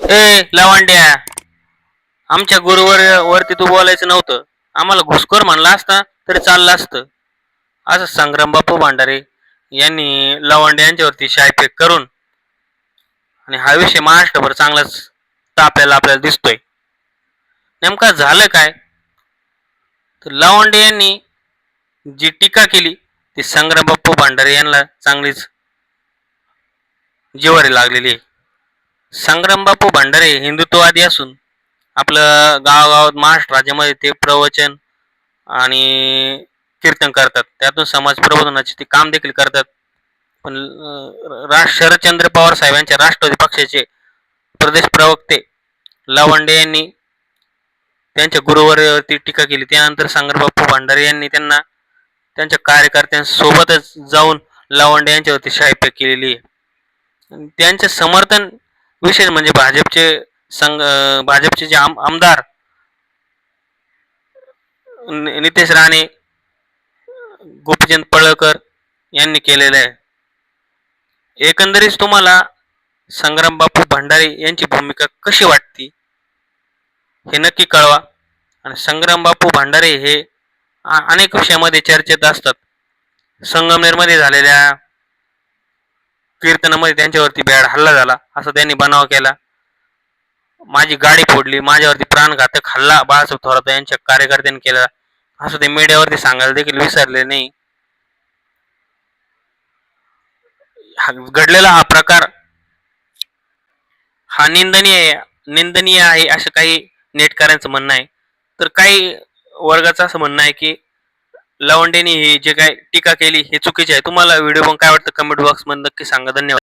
ए लवांड्या, आमच्या गुरुवर वरती तू बोलायचं नव्हतं. आम्हाला घुसखोर म्हणला असता तरी चाललं असतं. असं संग्राम बापू भांडारे यांनी लवांडे यांच्यावरती शायफेक करून आणि हा विषय महाराष्ट्रभर चांगलाच तापलेला आपल्याला दिसतोय. नेमका झालं काय, तर लवांडे यांनी जी टीका केली ती संग्राम बापू भांडारे यांना चांगलीच जिव्हारी लागलेली आहे. संग्राम बापू भांडारे हिंदुत्ववादी असून आपलं गावागावात महाराष्ट्र राज्यामध्ये ते प्रवचन आणि कीर्तन करतात. त्यातून समाज प्रबोधनाचे ते काम देखील करतात. पण शरदचंद्र पवार साहेबांच्या राष्ट्रवादी पक्षाचे प्रदेश प्रवक्ते लवांडे यांनी त्यांच्या गुरुवरती टीका केली. त्यानंतर संग्रामबापू भांडारे यांनी त्यांना त्यांच्या कार्यकर्त्यांसोबतच जाऊन लवांडे यांच्यावरती शायफेक केलेली आहे. त्यांचे समर्थन विशेष म्हणजे भाजपचे जे आमदार नितेश राणे, गोपीचंद पळळकर यांनी केलेलं आहे. एकंदरीत तुम्हाला संग्राम बापू भांडारे यांची भूमिका कशी वाटते हे नक्की कळवा. आणि संग्राम बापू भांडारे हे अनेक विषयामध्ये चर्चेत असतात. संगमनेरमध्ये झालेल्या कीर्तनामध्ये त्यांच्यावरती भ्याड हल्ला झाला, असं त्यांनी बनाव केला. माझी गाडी फोडली, माझ्यावरती प्राणघातक हल्ला बाळासाहेब थोरात यांच्या कार्यकर्त्यांनी केला, असं ते मीडियावरती सांगायला देखील विसरले नाही. घडलेला हा प्रकार हा निंदनीय आहे असं काही नेटकऱ्यांचं म्हणणं आहे. तर काही वर्गाचं असं म्हणणं आहे की लवंडेनी ही जे काही टीका केली हे चुकीचे आहे. तुम्हाला व्हिडिओ पण काय वाटतं कमेंट बॉक्समध्ये नक्की सांगा. धन्यवाद.